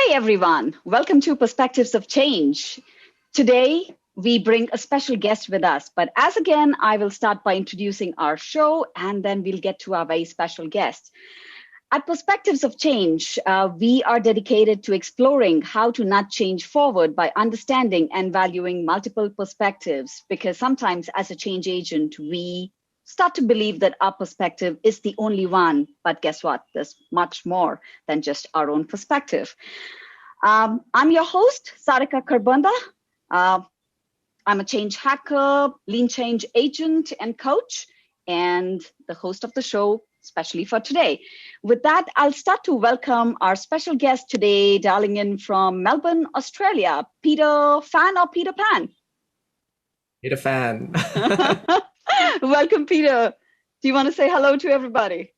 Hi, everyone. Welcome to Perspectives of Change. Today, we bring a special guest with us. But as again, I will start by introducing our show, and then we'll get to our very special guest. At Perspectives of Change, we are dedicated to exploring how to nudge change forward by understanding and valuing multiple perspectives, because sometimes as a change agent, we start to believe that our perspective is the only one. But guess what? There's much more than just our own perspective. I'm your host, Sarika Kharbanda. I'm a change hacker, lean change agent and coach, and the host of the show, especially for today. With that, I'll start to welcome our special guest today, dialing in from Melbourne, Australia, Peter Phan or Peter Phan? Peter Phan. Welcome, Peter. Do you want to say hello to everybody?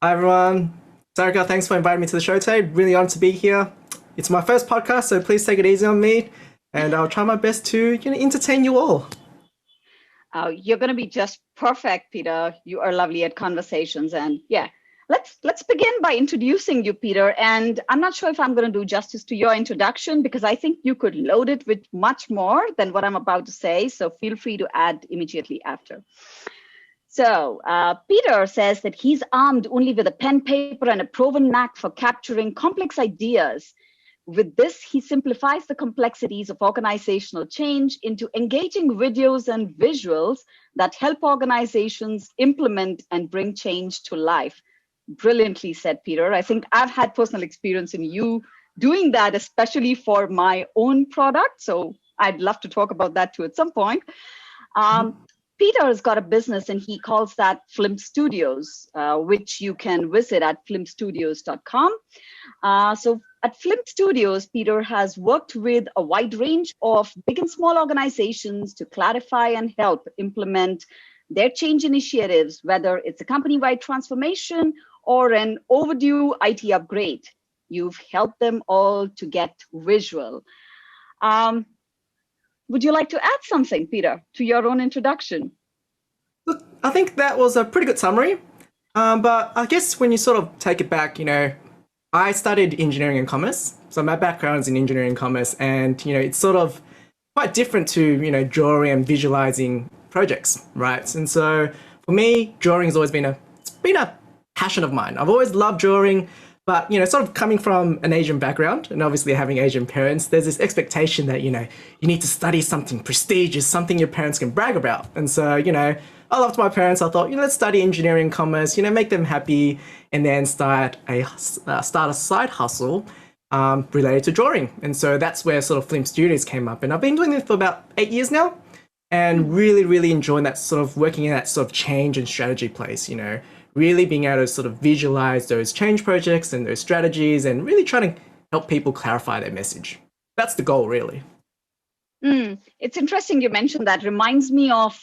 Hi, everyone. Sarika, thanks for inviting me to the show today. Really honored to be here. It's my first podcast, so please take it easy on me, and I'll try my best to entertain you all. You're going to be just perfect, Peter. You are lovely at conversations, and yeah, let's begin by introducing you, Peter. And I'm not sure if I'm going to do justice to your introduction because I think you could load it with much more than what I'm about to say. So feel free to add immediately after. So Peter says that he's armed only with a pen, paper, and a proven knack for capturing complex ideas. With this, he simplifies the complexities of organizational change into engaging videos and visuals that help organizations implement and bring change to life. Brilliantly said, Peter. I think I've had personal experience in you doing that, especially for my own product. So I'd love to talk about that too at some point. Peter has got a business and he calls that Film Studios, which you can visit at filmstudios.com. So at Film Studios, Peter has worked with a wide range of big and small organizations to clarify and help implement their change initiatives, whether it's a company-wide transformation or an overdue IT upgrade. You've helped them all to get visual. Would you like to add something, Peter, to your own introduction? Look, I think that was a pretty good summary. But I guess when you sort of take it back, I studied engineering and commerce. So my background is in engineering and commerce, and it's sort of quite different to drawing and visualizing projects, right? And so for me, drawing has always been a passion of mine. I've always loved drawing, but sort of coming from an Asian background and obviously having Asian parents, there's this expectation that you need to study something prestigious, something your parents can brag about. And so I loved my parents. I thought, let's study engineering, commerce, make them happy, and then start a side hustle related to drawing. And so that's where sort of Film Studios came up. And I've been doing it for about 8 years now, and really, really enjoying that sort of working in that sort of change and strategy place. Really being able to sort of visualize those change projects and those strategies, and really trying to help people clarify their message. That's the goal, really. It's interesting you mentioned that. Reminds me of,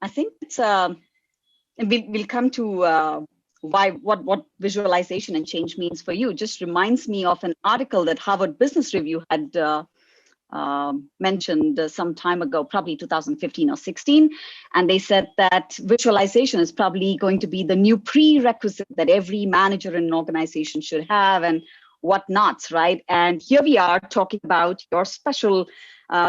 I think it's we'll come to what visualization and change means for you. Just reminds me of an article that Harvard Business Review had mentioned some time ago, probably 2015 or 16, and they said that visualization is probably going to be the new prerequisite that every manager in an organization should have, and whatnots, right? And here we are talking about your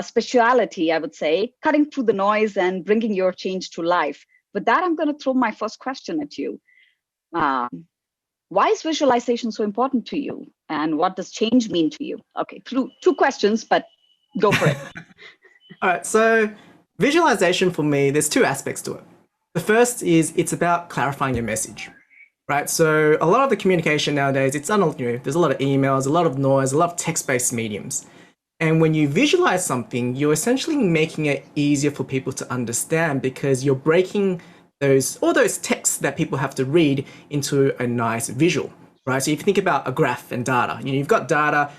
speciality, I would say, cutting through the noise and bringing your change to life. With that, I'm going to throw my first question at you. Why is visualization so important to you? And what does change mean to you? Okay, two questions, but go for it. All right, so visualization for me, there's two aspects to it. The first is it's about clarifying your message, right? So a lot of the communication nowadays, it's there's a lot of emails, a lot of noise, a lot of text-based mediums. And when you visualize something, you're essentially making it easier for people to understand because you're breaking all those texts that people have to read into a nice visual, right? So if you think about a graph and data, you've got data,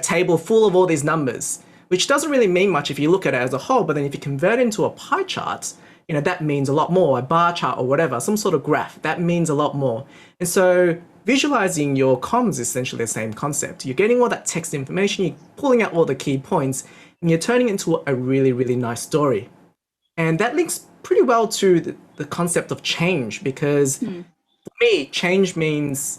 table full of all these numbers, which doesn't really mean much if you look at it as a whole, but then if you convert it into a pie chart, that means a lot more, a bar chart or whatever, some sort of graph, that means a lot more. And so visualizing your comms is essentially the same concept. You're getting all that text information, you're pulling out all the key points, and you're turning it into a really, really nice story. And that links pretty well to the concept of change, because for me, change means,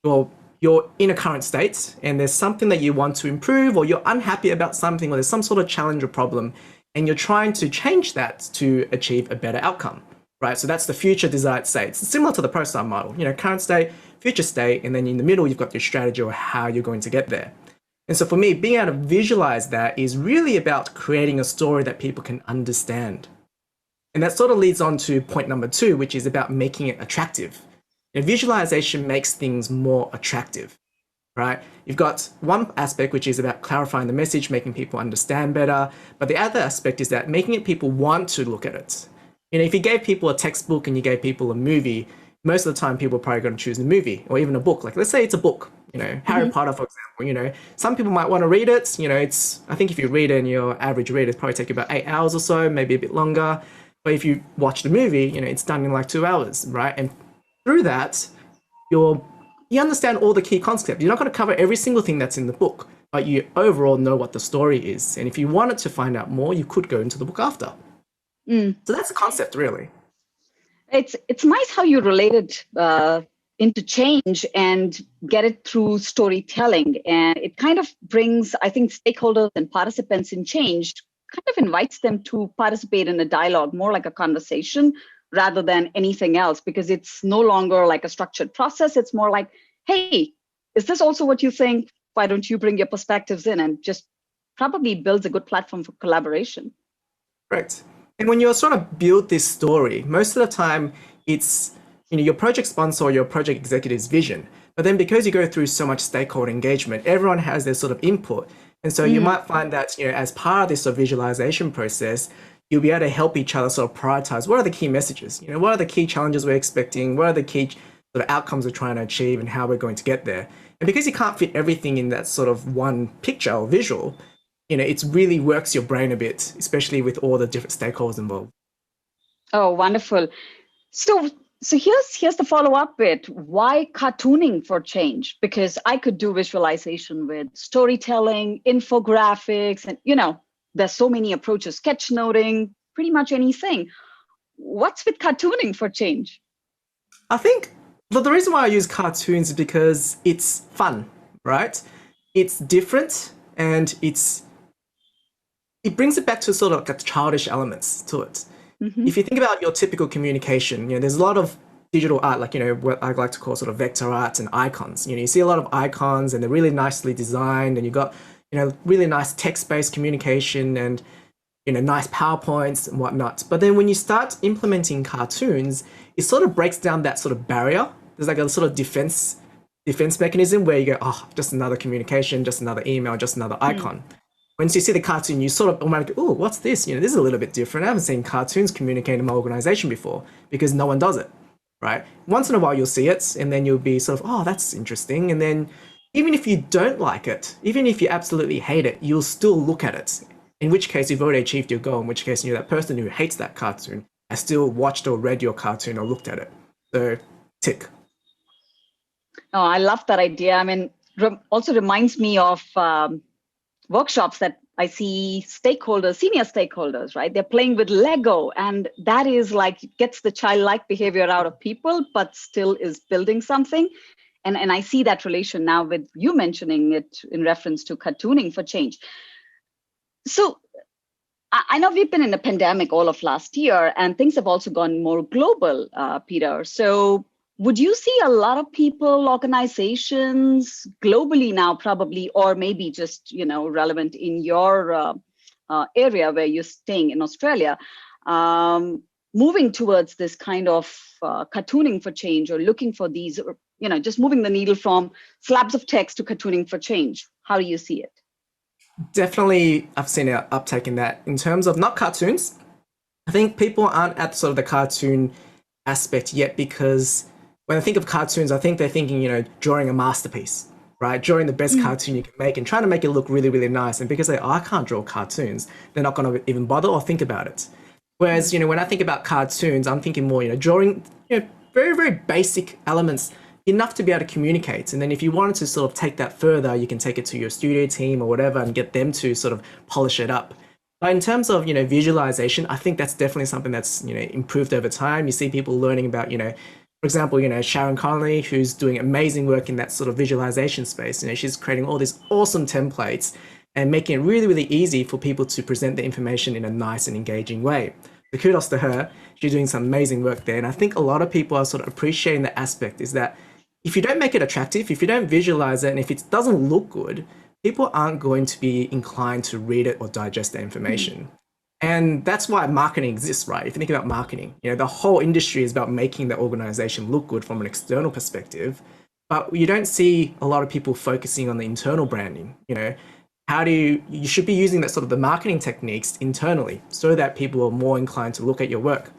well, you're in a current state and there's something that you want to improve, or you're unhappy about something, or there's some sort of challenge or problem, and you're trying to change that to achieve a better outcome, right? So that's the future desired state. It's similar to the ProStar model, current state, future state, and then in the middle, you've got your strategy or how you're going to get there. And so for me, being able to visualize that is really about creating a story that people can understand. And that sort of leads on to point number 2, which is about making it attractive. Visualization makes things more attractive, right? You've got one aspect, which is about clarifying the message, making people understand better. But the other aspect is that making it people want to look at it. If you gave people a textbook and you gave people a movie, most of the time people are probably going to choose the movie, or even a book. Like, let's say it's a book, Harry Potter, for example, some people might want to read it. I think if you read it and your average reader, it'll probably take you about 8 hours or so, maybe a bit longer. But if you watch the movie, it's done in like 2 hours, right? And through that, you understand all the key concepts. You're not going to cover every single thing that's in the book, but you overall know what the story is. And if you wanted to find out more, you could go into the book after. So that's the concept, really. It's nice how you related into change and get it through storytelling. And it kind of brings, I think, stakeholders and participants in change, kind of invites them to participate in a dialogue, more like a conversation rather than anything else, because it's no longer like a structured process. It's more like, hey, is this also what you think? Why don't you bring your perspectives in? And just probably builds a good platform for collaboration. Correct. And when you sort of build this story, most of the time it's your project sponsor or your project executive's vision. But then because you go through so much stakeholder engagement, everyone has their sort of input. And so you might find that as part of this sort of visualization process, you'll be able to help each other sort of prioritize what are the key messages, what are the key challenges we're expecting, what are the key sort of outcomes we're trying to achieve, and how we're going to get there. And because you can't fit everything in that sort of one picture or visual, it really works your brain a bit, especially with all the different stakeholders involved. Oh, wonderful. So here's the follow-up bit. Why cartooning for change? Because I could do visualization with storytelling, infographics, and there's so many approaches, sketchnoting, pretty much anything. What's with cartooning for change? I think the reason why I use cartoons is because it's fun, right? It's different, and it brings it back to sort of like childish elements to it. If you think about your typical communication, there's a lot of digital art, like, what I like to call sort of vector arts and icons. You see a lot of icons and they're really nicely designed, and you've got, really nice text-based communication and, nice PowerPoints and whatnot. But then when you start implementing cartoons, it sort of breaks down that sort of barrier. There's like a sort of defense mechanism where you go, oh, just another communication, just another email, just another icon. Once you see the cartoon, you sort of automatically, oh, what's this? This is a little bit different. I haven't seen cartoons communicate in my organization before, because no one does it, right? Once in a while you'll see it, and then you'll be sort of, oh, that's interesting. And then even if you don't like it, even if you absolutely hate it, you'll still look at it. In which case you've already achieved your goal, in which case that person who hates that cartoon has still watched or read your cartoon or looked at it. So tick. Oh, I love that idea. I mean, also reminds me of workshops that I see stakeholders, senior stakeholders, right? They're playing with Lego, and that is like, gets the childlike behavior out of people, but still is building something. And I see that relation now with you mentioning it in reference to cartooning for change. So I know we've been in a pandemic all of last year, and things have also gone more global, Peter. So would you see a lot of people, organizations globally now, probably, or maybe just, relevant in your area where you're staying in Australia, moving towards this kind of cartooning for change, or looking for these, just moving the needle from slabs of text to cartooning for change? How do you see it? Definitely, I've seen an uptake in that. In terms of not cartoons, I think people aren't at sort of the cartoon aspect yet, because when I think of cartoons, I think they're thinking, drawing a masterpiece, right? Drawing the best cartoon you can make and trying to make it look really, really nice. And because I can't draw cartoons, they're not going to even bother or think about it. Whereas, when I think about cartoons, I'm thinking more, drawing, very, very basic elements, enough to be able to communicate. And then if you wanted to sort of take that further, you can take it to your studio team or whatever and get them to sort of polish it up. But in terms of, visualization, I think that's definitely something that's, improved over time. You see people learning about, For example, Sharon Connolly, who's doing amazing work in that sort of visualization space. She's creating all these awesome templates and making it really, really easy for people to present the information in a nice and engaging way. So kudos to her. She's doing some amazing work there. And I think a lot of people are sort of appreciating the aspect is that if you don't make it attractive, if you don't visualize it, and if it doesn't look good, people aren't going to be inclined to read it or digest the information. And that's why marketing exists, right? If you think about marketing, the whole industry is about making the organization look good from an external perspective, but you don't see a lot of people focusing on the internal branding. How do you should be using that sort of the marketing techniques internally so that people are more inclined to look at your work.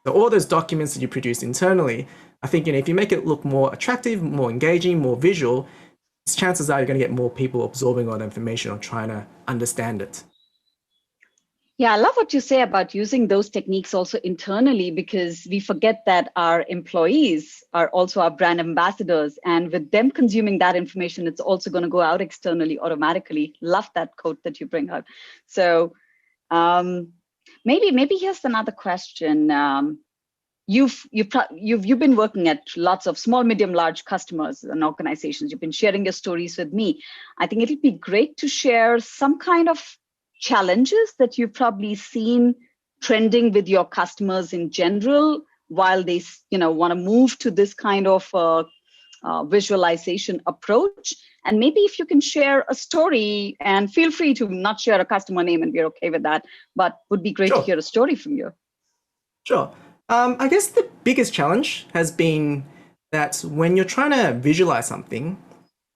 So all those documents that you produce internally, I think, if you make it look more attractive, more engaging, more visual, chances are you're going to get more people absorbing all the information or trying to understand it. Yeah, I love what you say about using those techniques also internally, because we forget that our employees are also our brand ambassadors. And with them consuming that information, it's also going to go out externally automatically. Love that quote that you bring out. So maybe here's another question. You've been working at lots of small, medium, large customers and organizations. You've been sharing your stories with me. I think it'd be great to share some kind of challenges that you've probably seen trending with your customers in general while they want to move to this kind of visualization approach. And maybe if you can share a story, and feel free to not share a customer name, and we're okay with that, but would be great to hear a story from you. Sure. I guess the biggest challenge has been that when you're trying to visualize something,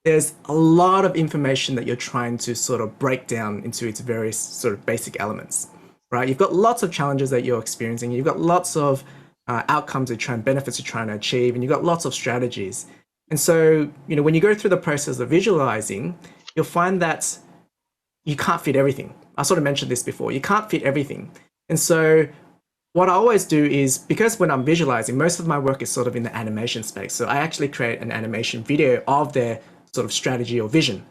there's a lot of information that you're trying to sort of break down into its various sort of basic elements, right? You've got lots of challenges that you're experiencing. You've got lots of outcomes benefits you're trying to achieve, and you've got lots of strategies. And so, when you go through the process of visualizing, you'll find that you can't fit everything. I sort of mentioned this before. You can't fit everything. And so what I always do is, because when I'm visualizing, most of my work is sort of in the animation space. So I actually create an animation video of their sort of strategy or vision.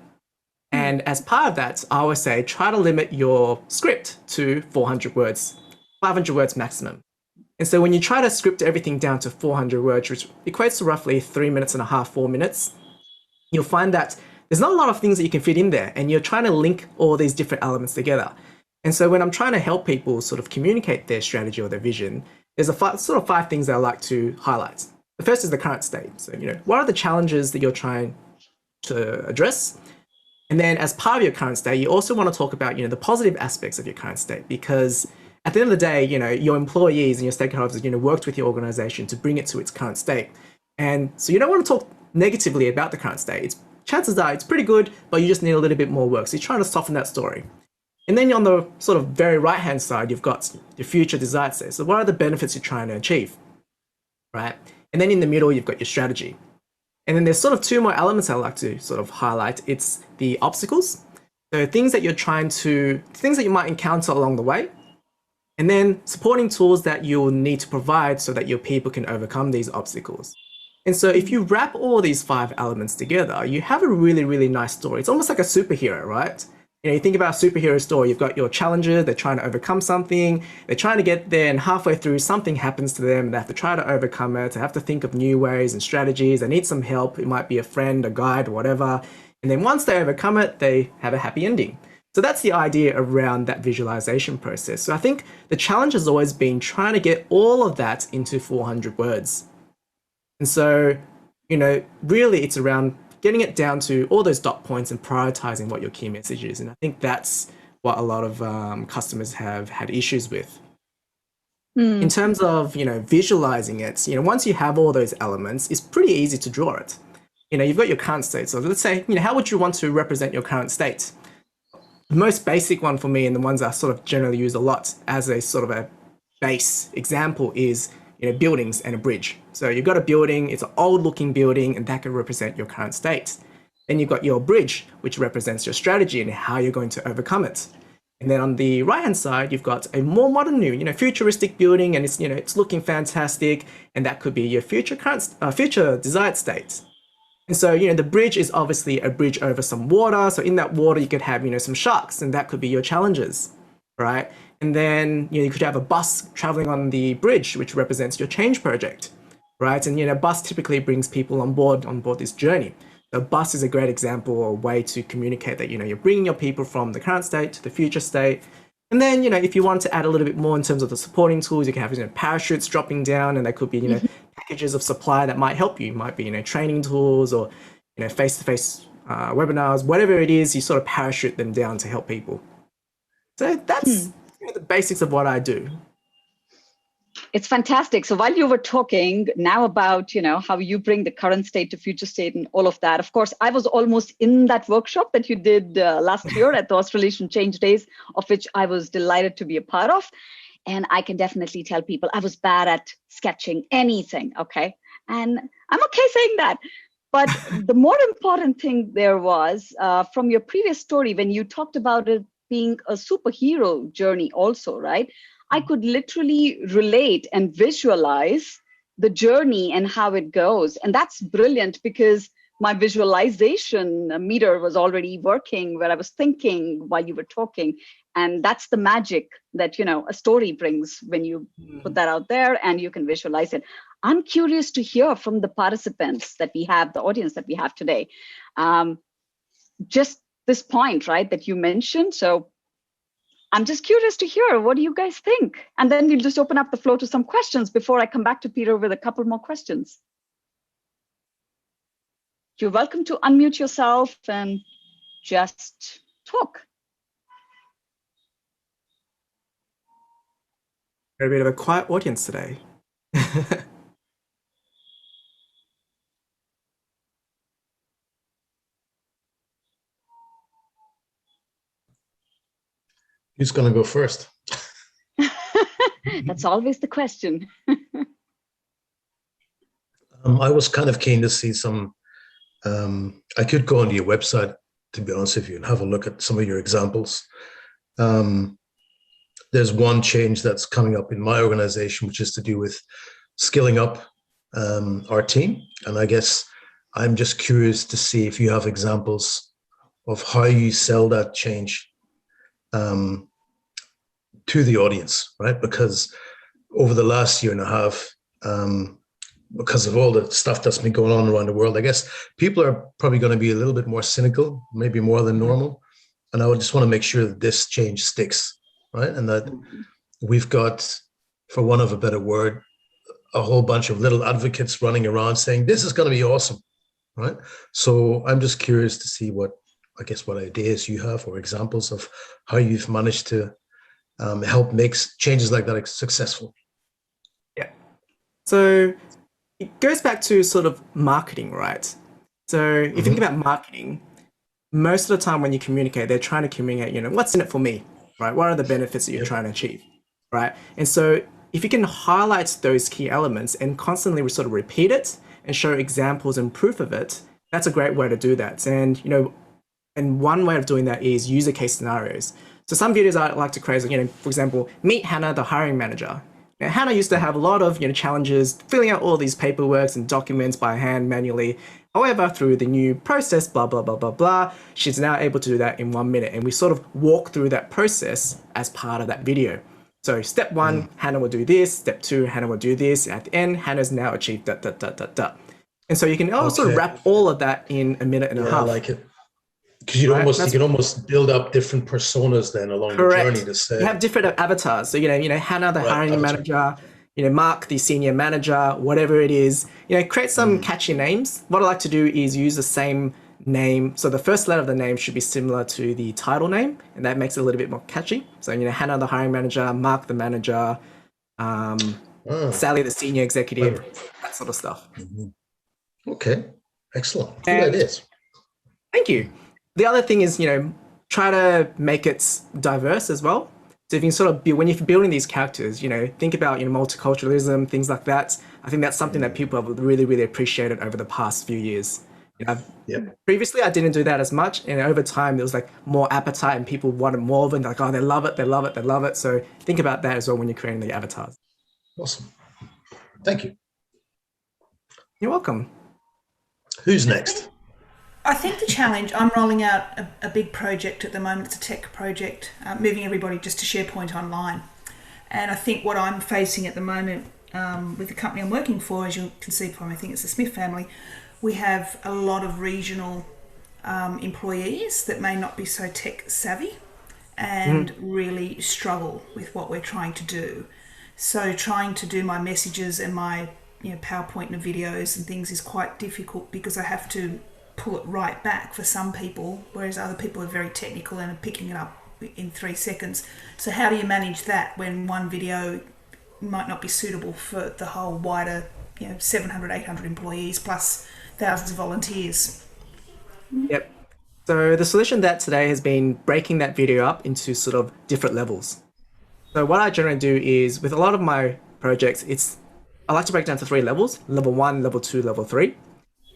And as part of that, I always say, try to limit your script to 400 words, 500 words maximum. And so when you try to script everything down to 400 words, which equates to roughly 3.5 minutes, 4 minutes, you'll find that there's not a lot of things that you can fit in there, and you're trying to link all these different elements together. And so when I'm trying to help people sort of communicate their strategy or their vision, there's sort of 5 things that I like to highlight. The first is the current state. So, what are the challenges that you're trying to address? And then as part of your current state, you also want to talk about, the positive aspects of your current state, because at the end of the day, your employees and your stakeholders, worked with your organization to bring it to its current state. And so you don't want to talk negatively about the current state. Chances are it's pretty good, but you just need a little bit more work. So you're trying to soften that story. And then on the sort of very right-hand side, you've got your future desired state. So what are the benefits you're trying to achieve, right? And then in the middle, you've got your strategy. And then there's sort of 2 more elements I like to sort of highlight. It's the obstacles. So things that you might encounter along the way. And then supporting tools that you'll need to provide so that your people can overcome these obstacles. And so if you wrap all these 5 elements together, you have a really, really nice story. It's almost like a superhero, right? You think about a superhero story, you've got your challenger, they're trying to overcome something, they're trying to get there, and halfway through something happens to them, they have to try to overcome it, they have to think of new ways and strategies, they need some help, it might be a friend, a guide, whatever. And then once they overcome it, they have a happy ending. So that's the idea around that visualization process. So I think the challenge has always been trying to get all of that into 400 words. And so, really it's around getting it down to all those dot points and prioritizing what your key message is. And I think that's what a lot of customers have had issues with. In terms of, visualizing it, once you have all those elements, it's pretty easy to draw it. You've got your current state. So let's say, how would you want to represent your current state? The most basic one for me, and the ones I sort of generally use a lot as a sort of a base example, is buildings and a bridge. So you've got a building, it's an old looking building, and that can represent your current state. Then you've got your bridge, which represents your strategy and how you're going to overcome it. And then on the right hand side, you've got a more modern new, futuristic building, and it's, it's looking fantastic, and that could be your future desired state. And so, the bridge is obviously a bridge over some water. So in that water, you could have, some sharks, and that could be your challenges, right? And then you could have a bus traveling on the bridge, which represents your change project. right? And bus typically brings people on board this journey. The bus is a great example or way to communicate that you're bringing your people from the current state to the future state. And then if you want to add a little bit more in terms of the supporting tools, you can have parachutes dropping down, and there could be packages of supply that might help you. It might be training tools or face-to-face webinars, whatever it is. You sort of parachute them down to help people. So that's the basics of what I do. It's fantastic. So while you were talking now about, how you bring the current state to future state and all of that, of course, I was almost in that workshop that you did last year at the Australasian Change Days, of which I was delighted to be a part of. And I can definitely tell people I was bad at sketching anything, okay? And I'm okay saying that. But the more important thing there was from your previous story, when you talked about it being a superhero journey also, right? I could literally relate and visualize the journey and how it goes. And that's brilliant because my visualization meter was already working where I was thinking while you were talking. And that's the magic that, a story brings when you put that out there and you can visualize it. I'm curious to hear from the participants that we have, the audience that we have today. Just this point, right, that you mentioned. So I'm just curious to hear, what do you guys think? And then we'll just open up the floor to some questions before I come back to Peter with a couple more questions. You're welcome to unmute yourself and just talk. A bit of a quiet audience today. Who's going to go first? That's always the question. I was kind of keen to see some, I could go onto your website, to be honest with you, and have a look at some of your examples. There's one change that's coming up in my organization, which is to do with skilling up our team. And I guess I'm just curious to see if you have examples of how you sell that change to the audience, right? Because over the last year and a half, because of all the stuff that's been going on around the world, I guess people are probably going to be a little bit more cynical, maybe more than normal. And I would just want to make sure that this change sticks, right? And that we've got, for want of a better word, a whole bunch of little advocates running around saying, this is going to be awesome, right? So I'm just curious to see what ideas you have or examples of how you've managed to help make changes like that successful. Yeah. So it goes back to sort of marketing, right? So if you think about marketing, most of the time when you communicate, they're trying to communicate, what's in it for me, right? What are the benefits that you're trying to achieve, right? And so if you can highlight those key elements and constantly sort of repeat it and show examples and proof of it, that's a great way to do that. And, and one way of doing that is user case scenarios. So some videos I like to create, for example, meet Hannah, the hiring manager. Now, Hannah used to have a lot of challenges filling out all these paperwork and documents by hand manually. However, through the new process, blah, blah, blah, blah, blah, she's now able to do that in 1 minute. And we sort of walk through that process as part of that video. So step one, Hannah will do this. Step two, Hannah will do this. At the end, Hannah's now achieved that. And so you can also wrap all of that in a minute and a half. I like it. Because you can almost build up different personas then along the journey to say. You have different avatars. So, Hannah, the hiring manager, Mark, the senior manager, whatever it is, create some catchy names. What I like to do is use the same name. So the first letter of the name should be similar to the title name, and that makes it a little bit more catchy. So, Hannah, the hiring manager, Mark, the manager, Sally, the senior executive, that sort of stuff. Okay, excellent. Good ideas. Thank you. The other thing is, try to make it diverse as well. So if you can sort of when you're building these characters, think about, multiculturalism, things like that. I think that's something that people have really, really appreciated over the past few years. Previously, I didn't do that as much. And over time, there was like more appetite and people wanted more of it. Like, oh, they love it, they love it, they love it. So think about that as well when you're creating the avatars. Awesome. Thank you. You're welcome. Who's next? I think the challenge, I'm rolling out a big project at the moment. It's a tech project, moving everybody just to SharePoint Online. And I think what I'm facing at the moment with the company I'm working for, as you can see from, I think it's the Smith family, we have a lot of regional employees that may not be so tech savvy and really struggle with what we're trying to do. So trying to do my messages and my PowerPoint and videos and things is quite difficult because I have to pull it right back for some people, whereas other people are very technical and are picking it up in 3 seconds. So how do you manage that when one video might not be suitable for the whole wider 700, 800 employees plus thousands of volunteers? Yep. So the solution that today has been breaking that video up into sort of different levels. So what I generally do is with a lot of my projects, I like to break down to 3 levels: level 1, level 2, level 3.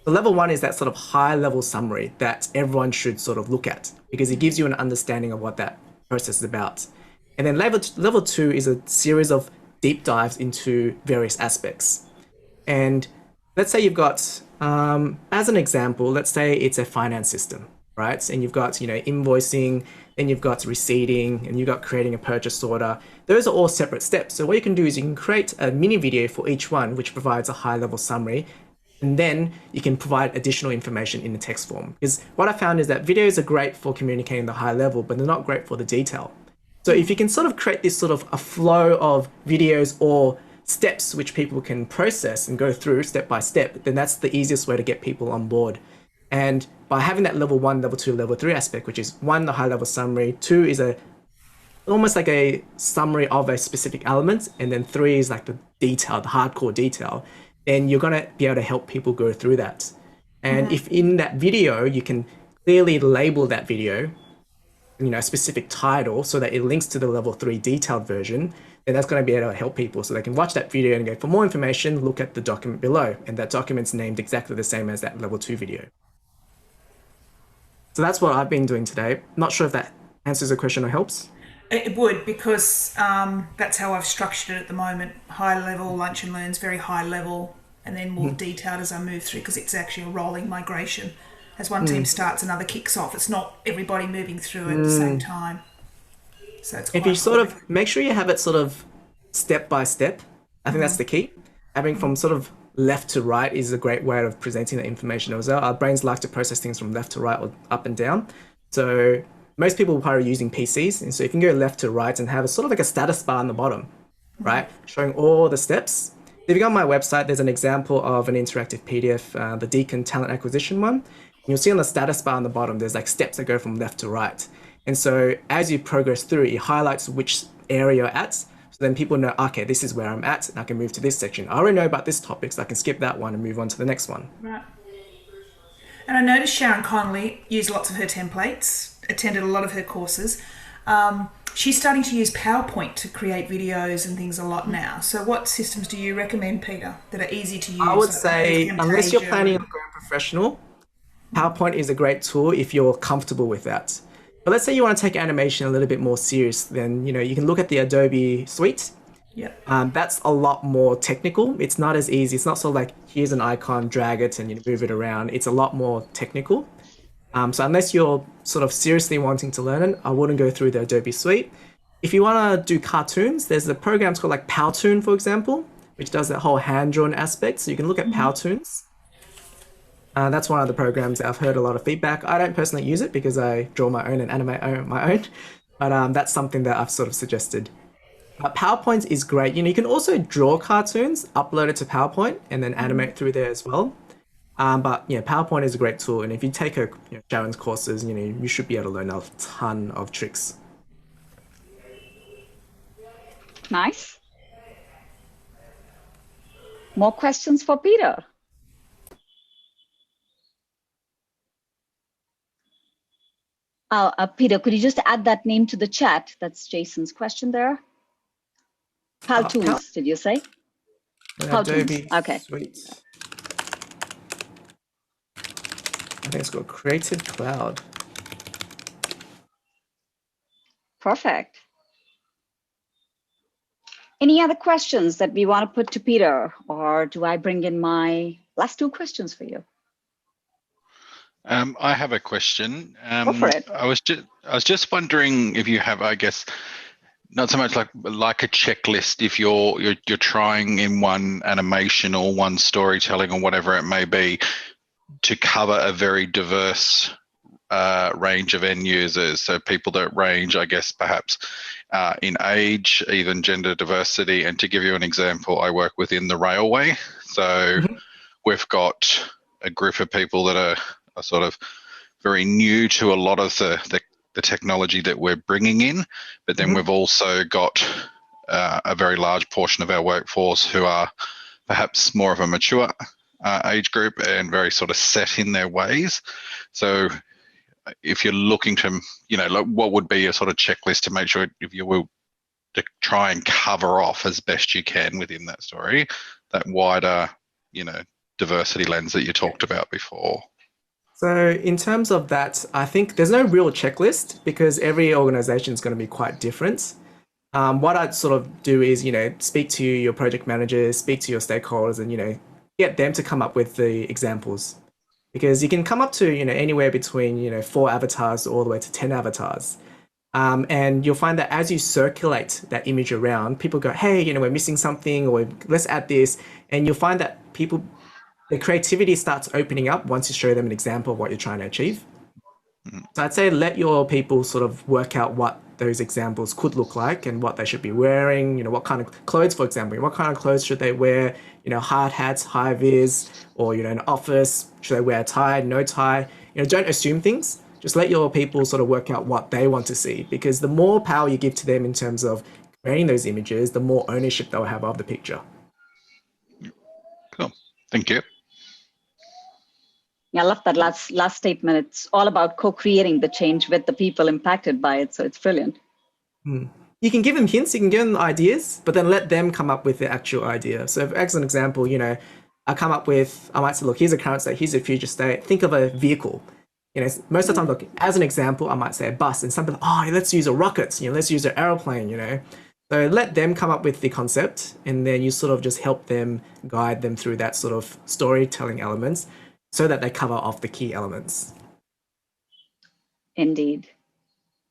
So level 1 is that sort of high level summary that everyone should sort of look at because it gives you an understanding of what that process is about. And then level 2 is a series of deep dives into various aspects. And let's say you've got, as an example, let's say it's a finance system, right? And you've got, invoicing, then you've got receipting, and you've got creating a purchase order. Those are all separate steps. So what you can do is you can create a mini video for each one, which provides a high level summary. And then you can provide additional information in the text form. Because what I found is that videos are great for communicating the high level, but they're not great for the detail. So if you can sort of create this sort of a flow of videos or steps which people can process and go through step by step, then that's the easiest way to get people on board. And by having that level 1, level 2, level 3 aspect, which is 1, the high level summary, 2 is almost like a summary of a specific element, and then 3 is like the detail, the hardcore detail, then you're going to be able to help people go through that. And if in that video, you can clearly label that video, a specific title so that it links to the level 3 detailed version, then that's going to be able to help people so they can watch that video and go, for more information, look at the document below. And that document's named exactly the same as that level 2 video. So that's what I've been doing today. Not sure if that answers the question or helps. It would, because that's how I've structured it at the moment. High level, lunch and learns, very high level, and then more detailed as I move through, because it's actually a rolling migration. As one team starts, another kicks off. It's not everybody moving through at the same time. So it's quite if you sort of make sure you have it sort of step by step, I think that's the key. Having from sort of left to right is a great way of presenting the information as well. Our brains like to process things from left to right or up and down. So most people are probably using PCs. And so you can go left to right and have a sort of like a status bar on the bottom, right? Showing all the steps. If you go on my website, there's an example of an interactive PDF, the Deacon Talent Acquisition one. You'll see on the status bar on the bottom, there's like steps that go from left to right. And so as you progress through it highlights which area you're at. So then people know, okay, this is where I'm at, and I can move to this section. I already know about this topic, so I can skip that one and move on to the next one. Right. And I noticed Sharon Connolly used lots of her templates, attended a lot of her courses. She's starting to use PowerPoint to create videos and things a lot now. So what systems do you recommend, Peter, that are easy to use? I would say, unless you're planning on going professional, PowerPoint is a great tool if you're comfortable with that. But let's say you want to take animation a little bit more serious, then you can look at the Adobe suite. Yep. That's a lot more technical. It's not as easy. It's not sort of like, here's an icon, drag it, and move it around. It's a lot more technical. So unless you're sort of seriously wanting to learn it, I wouldn't go through the Adobe suite. If you want to do cartoons, there's a program called like Powtoon, for example, which does that whole hand-drawn aspect. So you can look at Powtoons. That's one of the programs that I've heard a lot of feedback. I don't personally use it because I draw my own and animate my own, but that's something that I've sort of suggested. PowerPoint is great. You can also draw cartoons, upload it to PowerPoint, and then animate through there as well. But yeah, PowerPoint is a great tool, and if you take Sharon's courses, you should be able to learn a ton of tricks. Nice. More questions for Peter? Peter, could you just add that name to the chat? That's Jason's question there. Powtoons, did you say? Adobe okay. Suite. I think it's called Creative Cloud. Perfect. Any other questions that we want to put to Peter, or do I bring in my last 2 questions for you? I have a question. Go for it. I was just wondering if you have, I guess, not so much like a checklist. If you're trying in one animation or one storytelling or whatever it may be to cover a very diverse range of end users, so people that range, I guess, perhaps in age, even gender diversity. And to give you an example, I work within the railway, so we've got a group of people that are sort of very new to a lot of the technology that we're bringing in, but then we've also got a very large portion of our workforce who are perhaps more of a mature age group and very sort of set in their ways. So if you're looking to, like what would be a sort of checklist to make sure, if you will, to try and cover off as best you can within that story, that wider, diversity lens that you talked about before? So in terms of that, I think there's no real checklist because every organization is going to be quite different. What I'd sort of do is, speak to your project managers, speak to your stakeholders, and, get them to come up with the examples. Because you can come up to, anywhere between, 4 avatars all the way to 10 avatars. And you'll find that as you circulate that image around, people go, hey, we're missing something, or let's add this. And you'll find that the creativity starts opening up once you show them an example of what you're trying to achieve. So I'd say let your people sort of work out what those examples could look like and what they should be wearing, what kind of clothes, for example, what kind of clothes should they wear, hard hats, high vis, or, in an office, should they wear a tie, no tie? Don't assume things. Just let your people sort of work out what they want to see, because the more power you give to them in terms of creating those images, the more ownership they'll have of the picture. Cool. Thank you. Yeah, I love that last statement. It's all about co-creating the change with the people impacted by it. So it's brilliant. You can give them hints, you can give them ideas, but then let them come up with the actual idea. So as an example, I might say, look, here's a current state, here's a future state. Think of a vehicle. Most of the time, look, as an example, I might say a bus, and some people, let's use a rocket, let's use an aeroplane, So let them come up with the concept, and then you sort of just help them, guide them through that sort of storytelling elements, so that they cover off the key elements. Indeed.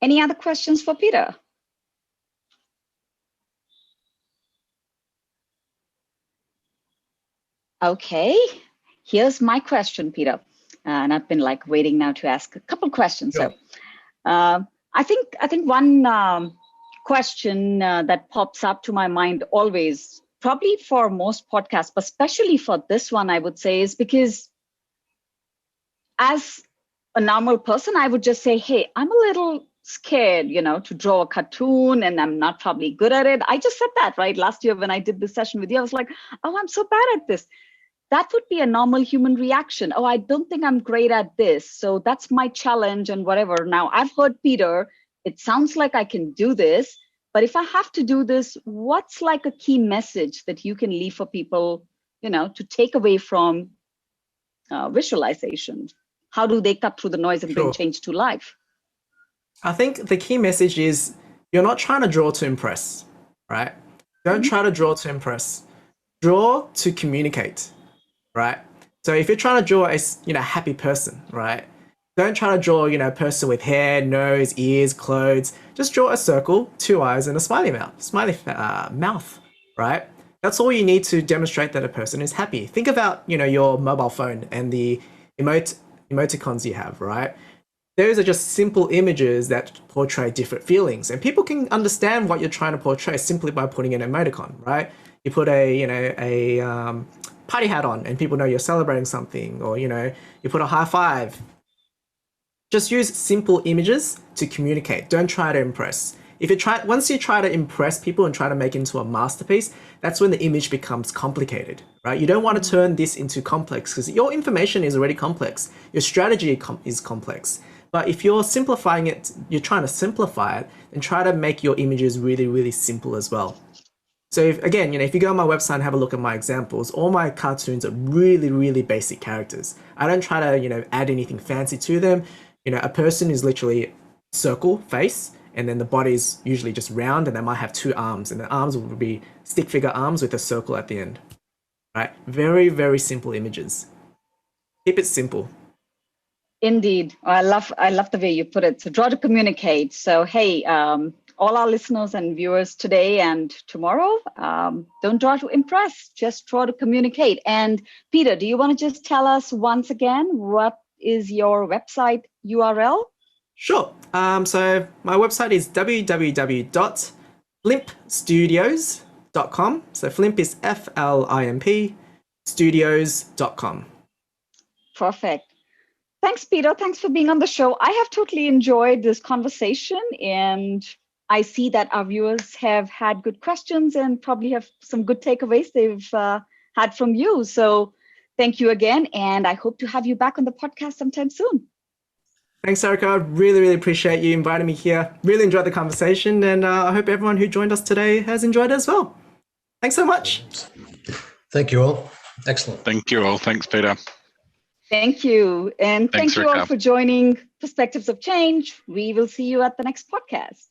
Any other questions for Peter? Okay, here's my question, Peter. And I've been waiting now to ask a couple questions. Sure. So I think one question that pops up to my mind always, probably for most podcasts, but especially for this one, I would say, is because as a normal person, I would just say, hey, I'm a little scared, to draw a cartoon, and I'm not probably good at it. I just said that, right? Last year when I did this session with you, I was like, oh, I'm so bad at this. That would be a normal human reaction. Oh, I don't think I'm great at this. So that's my challenge and whatever. Now, I've heard Peter, it sounds like I can do this, but if I have to do this, what's like a key message that you can leave for people, to take away from visualization? How do they cut through the noise and bring change to life? I think the key message is you're not trying to draw to impress, right? Don't try to draw to impress. Draw to communicate, right? So if you're trying to draw a happy person, right? Don't try to draw a person with hair, nose, ears, clothes. Just draw a circle, 2 eyes, and a smiley mouth, right? That's all you need to demonstrate that a person is happy. Think about your mobile phone and the emoticons you have, right? Those are just simple images that portray different feelings, and people can understand what you're trying to portray simply by putting an emoticon, right? You put a party hat on, and people know you're celebrating something, or you put a high five. Just use simple images to communicate. Don't try to impress. Once you try to impress people and try to make it into a masterpiece, that's when the image becomes complicated, right? You don't want to turn this into complex, because your information is already complex. Your strategy is complex. But if you're simplifying it, you're trying to simplify it, and try to make your images really, really simple as well. So if you go on my website and have a look at my examples, all my cartoons are really, really basic characters. I don't try to, add anything fancy to them. A person is literally circle face, and then the body is usually just round, and they might have 2 arms, and the arms will be stick figure arms with a circle at the end, right? Very, very simple images. Keep it simple. Indeed. I love the way you put it. So draw to communicate. So, hey, all our listeners and viewers today and tomorrow, don't draw to impress, just draw to communicate. And Peter, do you want to just tell us once again, what is your website URL? Sure. So my website is www.flimpstudios.com. So Flimp is FLIMP, studios.com. Perfect. Thanks, Peter. Thanks for being on the show. I have totally enjoyed this conversation, and I see that our viewers have had good questions and probably have some good takeaways they've had from you. So thank you again, and I hope to have you back on the podcast sometime soon. Thanks, Sarika. I really, really appreciate you inviting me here. Really enjoyed the conversation, and I hope everyone who joined us today has enjoyed it as well. Thanks so much. Thank you all. Excellent. Thank you all. Thanks, Peter. Thank you. And Thanks, thank you all Sarika. for joining Perspectives of Change. We will see you at the next podcast.